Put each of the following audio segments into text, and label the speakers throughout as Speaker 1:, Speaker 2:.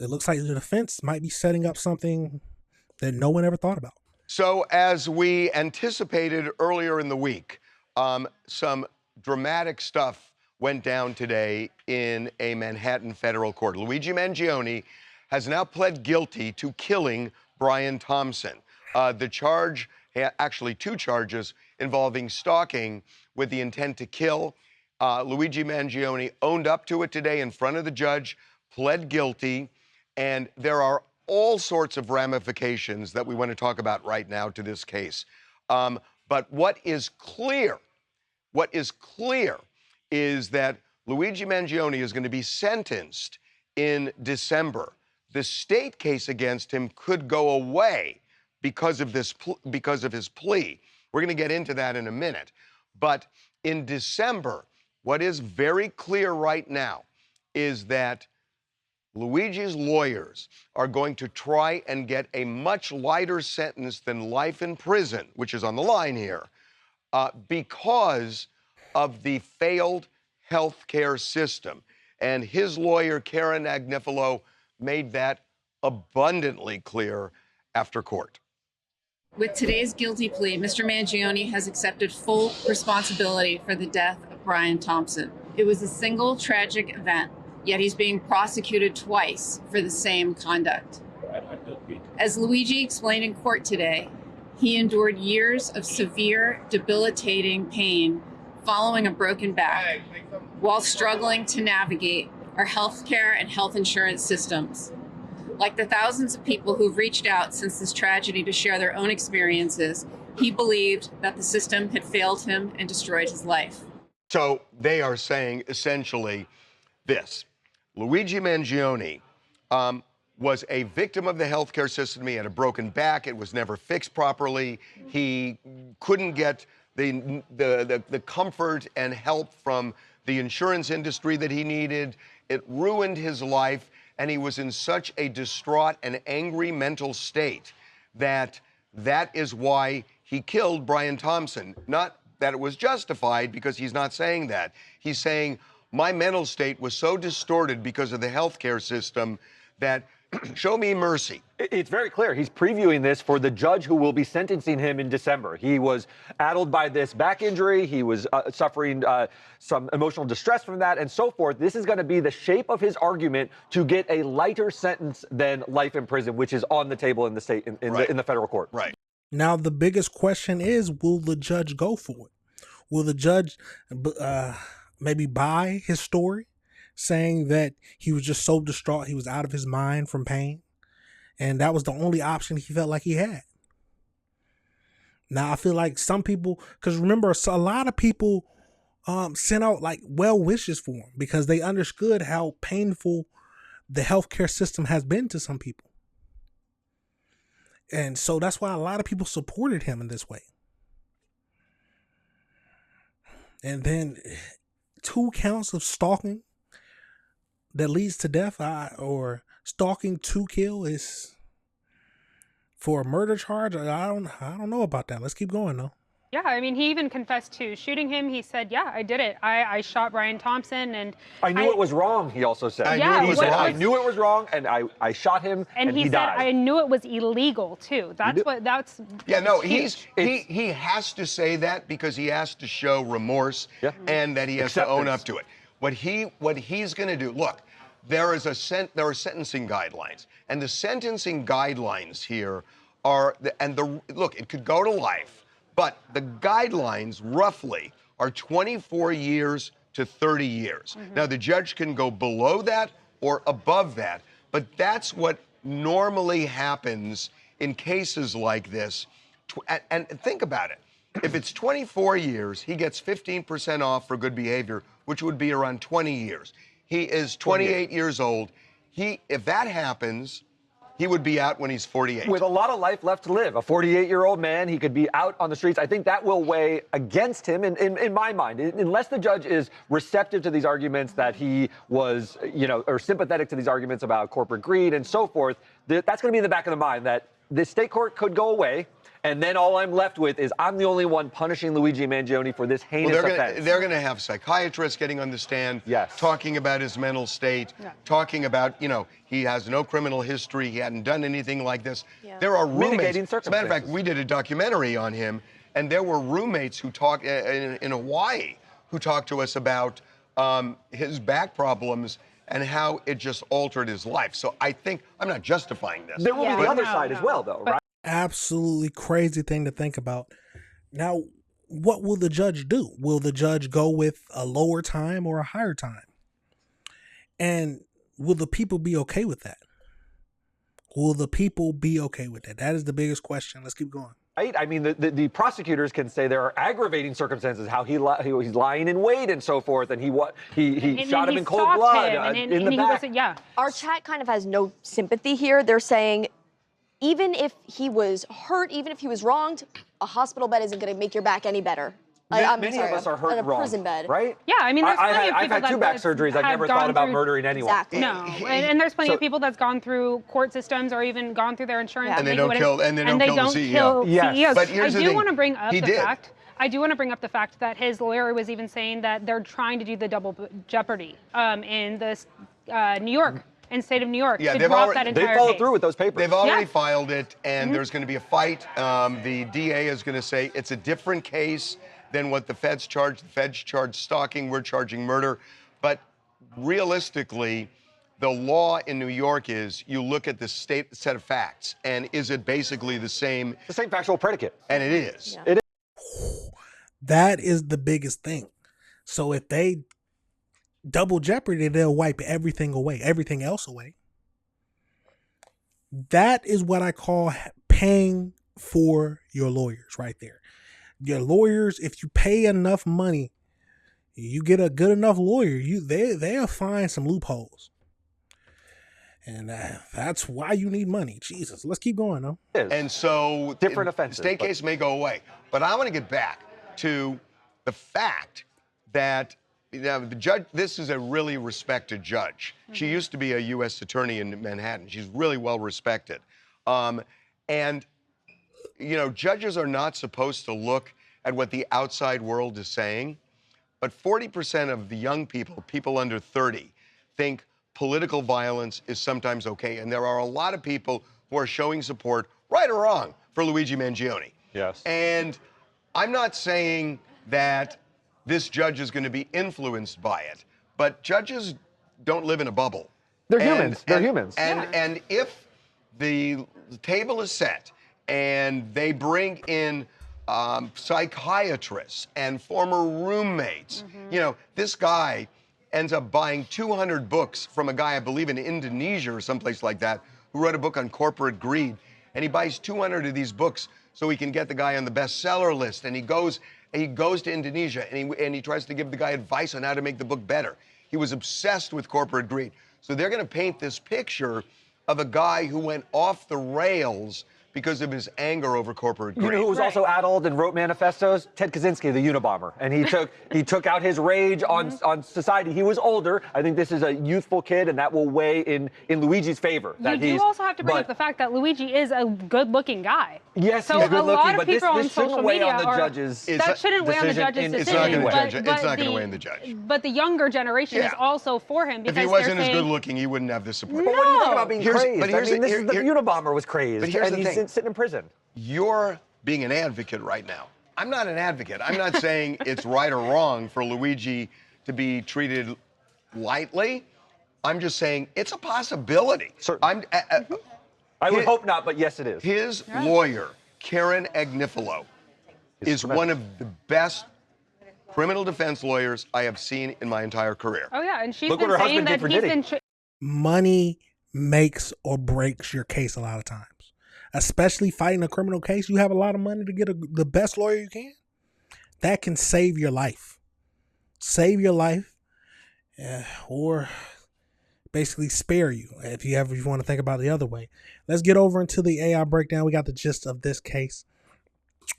Speaker 1: it looks like the defense might be setting up something that no one ever thought about.
Speaker 2: So as we anticipated earlier in the week, some dramatic stuff went down today in a Manhattan federal court. Luigi Mangione has now pled guilty to killing Brian Thompson. The charge, actually two charges, involving stalking with the intent to kill. Luigi Mangione owned up to it today in front of the judge, pled guilty, and there are all sorts of ramifications that we want to talk about right now to this case. But what is clear is that Luigi Mangione is going to be sentenced in December. The state case against him could go away because of his plea. We're going to get into that in a minute. But in December, what is very clear right now is that Luigi's lawyers are going to try and get a much lighter sentence than life in prison, which is on the line here, because of the failed health care system. And his lawyer, Karen Agnifilo, made that abundantly clear after court.
Speaker 3: With today's guilty plea, Mr. Mangione has accepted full responsibility for the death of Brian Thompson. It was a single tragic event, yet he's being prosecuted twice for the same conduct. As Luigi explained in court today, he endured years of severe, debilitating pain following a broken back while struggling to navigate our healthcare and health insurance systems. Like the thousands of people who've reached out since this tragedy to share their own experiences, he believed that the system had failed him and destroyed his life.
Speaker 2: So they are saying essentially this. Luigi Mangione was a victim of the healthcare system. He had a broken back. It was never fixed properly. He couldn't get the comfort and help from the insurance industry that he needed. It ruined his life, and he was in such a distraught and angry mental state that is why he killed Brian Thompson. Not that it was justified, because he's not saying that. He's saying, my mental state was so distorted because of the healthcare system that show me mercy.
Speaker 4: It's very clear. He's previewing this for the judge who will be sentencing him in December. He was addled by this back injury. He was suffering some emotional distress from that and so forth. This is going to be the shape of his argument to get a lighter sentence than life in prison, which is on the table in the state, in the federal court.
Speaker 2: Right.
Speaker 1: Now, the biggest question is, will the judge go for it? Will the judge maybe buy his story, saying that he was just so distraught, he was out of his mind from pain, and that was the only option he felt like he had? Now, I feel like some people, because remember, a lot of people sent out like well wishes for him because they understood how painful the healthcare system has been to some people. And so that's why a lot of people supported him in this way. And then 2 counts of stalking that leads to death, or stalking to kill, is for a murder charge. I don't know about that. Let's keep going though.
Speaker 5: Yeah, I mean, he even confessed to shooting him. He said, yeah, I did it. I shot Brian Thompson, and
Speaker 4: I knew it was wrong, he also said.
Speaker 5: I
Speaker 4: knew it was wrong, and I shot him, and he
Speaker 5: said,
Speaker 4: died.
Speaker 5: I knew it was illegal, too. That's
Speaker 2: Yeah, no, he has to say that because he has to show remorse, and that he has to own up to it. What he's going to do, look, there are sentencing guidelines, and the sentencing guidelines here are, look, it could go to life. But the guidelines, roughly, are 24 years to 30 years. Now, the judge can go below that or above that, but that's what normally happens in cases like this. And think about it. If it's 24 years, he gets 15% off for good behavior, which would be around 20 years. He is 28 years old. If that happens, he would be out when he's 48.
Speaker 4: With a lot of life left to live. A 48-year-old man, he could be out on the streets. I think that will weigh against him in my mind. Unless the judge is receptive to these arguments that he was, or sympathetic to these arguments about corporate greed and so forth, that's going to be in the back of the mind that the state court could go away. And then all I'm left with is I'm the only one punishing Luigi Mangione for this heinous offense.
Speaker 2: They're going to have psychiatrists getting on the stand, talking about his mental state, talking about, you know, he has no criminal history, he hadn't done anything like this. There are roommates. As a matter of fact, we did a documentary on him, and there were roommates who talked in Hawaii who talked to us about his back problems and how it just altered his life. So I think, I'm not justifying this.
Speaker 4: There will be the other side as well, though, right?
Speaker 1: Absolutely crazy thing to think about. Now, what will the judge do? Will the judge go with a lower time or a higher time? And will the people be okay with that? Will the people be okay with that? That is the biggest question. Let's keep going.
Speaker 4: Right? I mean, the prosecutors can say there are aggravating circumstances, how he's lying in wait and so forth, and he shot him in cold blood in the back.
Speaker 6: Our chat kind of has no sympathy here. They're saying, even if he was hurt, even if he was wronged, a hospital bed isn't going to make your back any better.
Speaker 4: Many of us are hurt
Speaker 6: in a prison bed,
Speaker 4: right?
Speaker 5: Yeah, I mean, there's plenty of people
Speaker 4: I've had 2 back surgeries. I've never thought about murdering anyone.
Speaker 6: Exactly.
Speaker 5: No, and there's plenty of people that's gone through court systems or even gone through their insurance.
Speaker 2: And they don't kill the CEO.
Speaker 5: CEOs.
Speaker 2: But here's the thing.
Speaker 5: I do want to bring up the fact. I do want to bring up the fact that his lawyer was even saying that they're trying to do the double jeopardy in this New York. In state of New York,
Speaker 2: yeah,
Speaker 5: to drop that entire
Speaker 4: they followed
Speaker 5: case.
Speaker 4: through with those papers.
Speaker 2: They've already filed it, and there's going to be a fight. The DA is going to say it's a different case than what the feds charged. The feds charged stalking. We're charging murder. But realistically, the law in New York is you look at the state set of facts, and is it basically the same?
Speaker 4: The same factual predicate.
Speaker 2: And it is.
Speaker 4: Yeah. It
Speaker 1: is. That is the biggest thing. So if they double jeopardy, they'll wipe everything else away. That is what I call paying for your lawyers right there. Your lawyers, if you pay enough money, you get a good enough lawyer, they'll find some loopholes. And that's why you need money. Jesus, let's keep going, though.
Speaker 2: And so
Speaker 4: different offenses.
Speaker 2: State case may go away. But I want to get back to the fact that the judge, this is a really respected judge. She used to be a U.S. attorney in Manhattan. She's really well respected. And, you know, judges are not supposed to look at what the outside world is saying. But 40% of the young people under 30, think political violence is sometimes okay. And there are a lot of people who are showing support, right or wrong, for Luigi Mangione.
Speaker 4: Yes.
Speaker 2: And I'm not saying that this judge is going to be influenced by it, but judges don't live in a bubble.
Speaker 4: They're humans. They're humans.
Speaker 2: And if the table is set and they bring in psychiatrists and former roommates, you know, this guy ends up buying 200 books from a guy, I believe in Indonesia or someplace like that, who wrote a book on corporate greed. And he buys 200 of these books so he can get the guy on the bestseller list. And he goes to Indonesia and he tries to give the guy advice on how to make the book better. He was obsessed with corporate greed. So they're going to paint this picture of a guy who went off the rails because of his anger over corporate greed.
Speaker 4: You know who was also adult and wrote manifestos? Ted Kaczynski, the Unabomber. And he took out his rage on society. He was older. I think this is a youthful kid, and that will weigh in Luigi's favor.
Speaker 5: You do also have to bring up the fact that Luigi is a good-looking guy.
Speaker 4: Yes,
Speaker 5: so
Speaker 4: he's good-looking, but this
Speaker 5: shouldn't
Speaker 4: weigh on the judge's decision.
Speaker 5: That shouldn't weigh on the judge's decision.
Speaker 2: It's not going to weigh on the judge.
Speaker 5: But the younger generation is also for him. Because
Speaker 2: if he wasn't as good-looking, he wouldn't have the support.
Speaker 5: No.
Speaker 4: But what do you think about being crazed?
Speaker 2: But here's
Speaker 4: the Unabomber was crazed,
Speaker 2: but here's
Speaker 4: and
Speaker 2: the
Speaker 4: he's
Speaker 2: thing.
Speaker 4: sitting in prison.
Speaker 2: You're being an advocate right now. I'm not an advocate. I'm not saying it's right or wrong for Luigi to be treated lightly. I'm just saying it's a possibility.
Speaker 4: Certainly. I would hope not, but yes, it is.
Speaker 2: His lawyer, Karen Agnifilo, is one of the best criminal defense lawyers I have seen in my entire career.
Speaker 5: Oh, yeah, and she's been saying that he's been...
Speaker 1: Money makes or breaks your case a lot of times. Especially fighting a criminal case, you have a lot of money to get the best lawyer you can. That can save your life. Save your life, or basically spare you if you want to think about it the other way. Let's get over into the AI breakdown. We got the gist of this case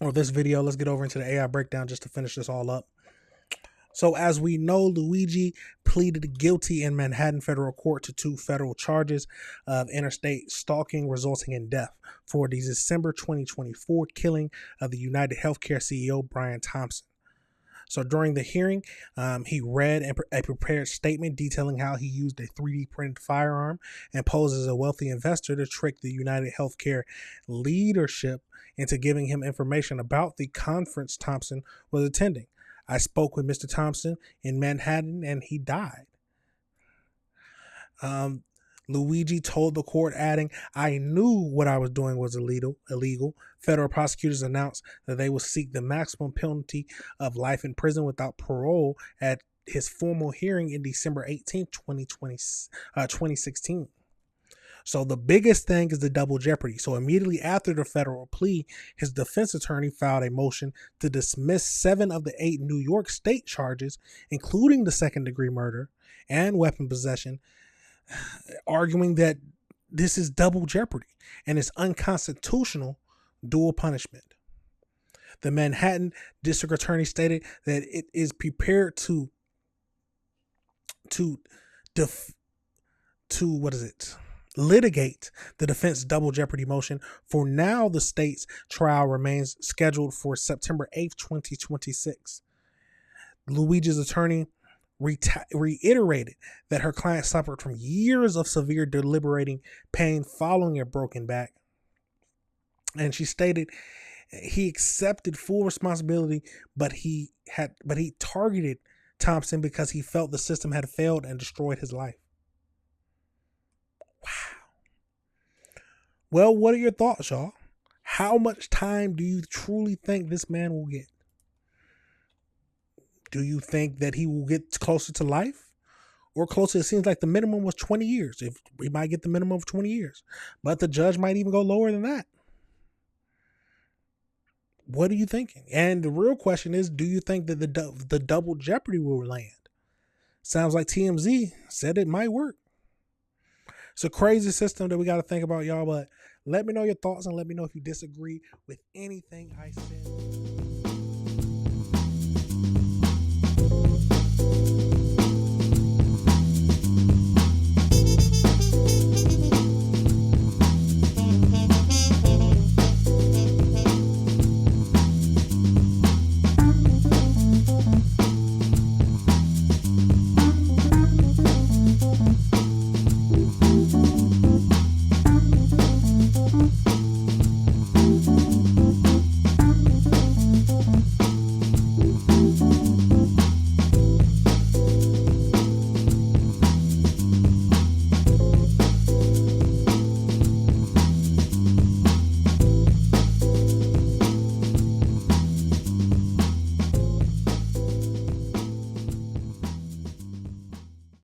Speaker 1: or this video. Let's get over into the AI breakdown just to finish this all up. So as we know, Luigi pleaded guilty in Manhattan federal court to 2 federal charges of interstate stalking resulting in death for the December 2024 killing of the United Healthcare CEO Brian Thompson. So during the hearing, he read a prepared statement detailing how he used a 3D printed firearm and posed as a wealthy investor to trick the United Healthcare leadership into giving him information about the conference Thompson was attending. I spoke with Mr. Thompson in Manhattan and he died. Luigi told the court, adding, I knew what I was doing was illegal. Federal prosecutors announced that they will seek the maximum penalty of life in prison without parole at his formal hearing in December 18, 2016. So the biggest thing is the double jeopardy. So immediately after the federal plea, his defense attorney filed a motion to dismiss 7 of the 8 New York state charges, including the second-degree murder and weapon possession, arguing that this is double jeopardy and it's unconstitutional dual punishment. The Manhattan district attorney stated that it is prepared to litigate the defense double jeopardy motion. For now, the state's trial remains scheduled for September 8th, 2026. Luigi's attorney reiterated that her client suffered from years of severe deliberating pain following a broken back. And she stated he accepted full responsibility, but he targeted Thompson because he felt the system had failed and destroyed his life. Wow. Well, what are your thoughts, y'all? How much time do you truly think this man will get? Do you think that he will get closer to life or closer? It seems like the minimum was 20 years. If we might get the minimum of 20 years, but the judge might even go lower than that. What are you thinking? And the real question is, do you think that the double jeopardy will land? Sounds like TMZ said it might work. It's a crazy system that we got to think about, y'all, but let me know your thoughts and let me know if you disagree with anything I said.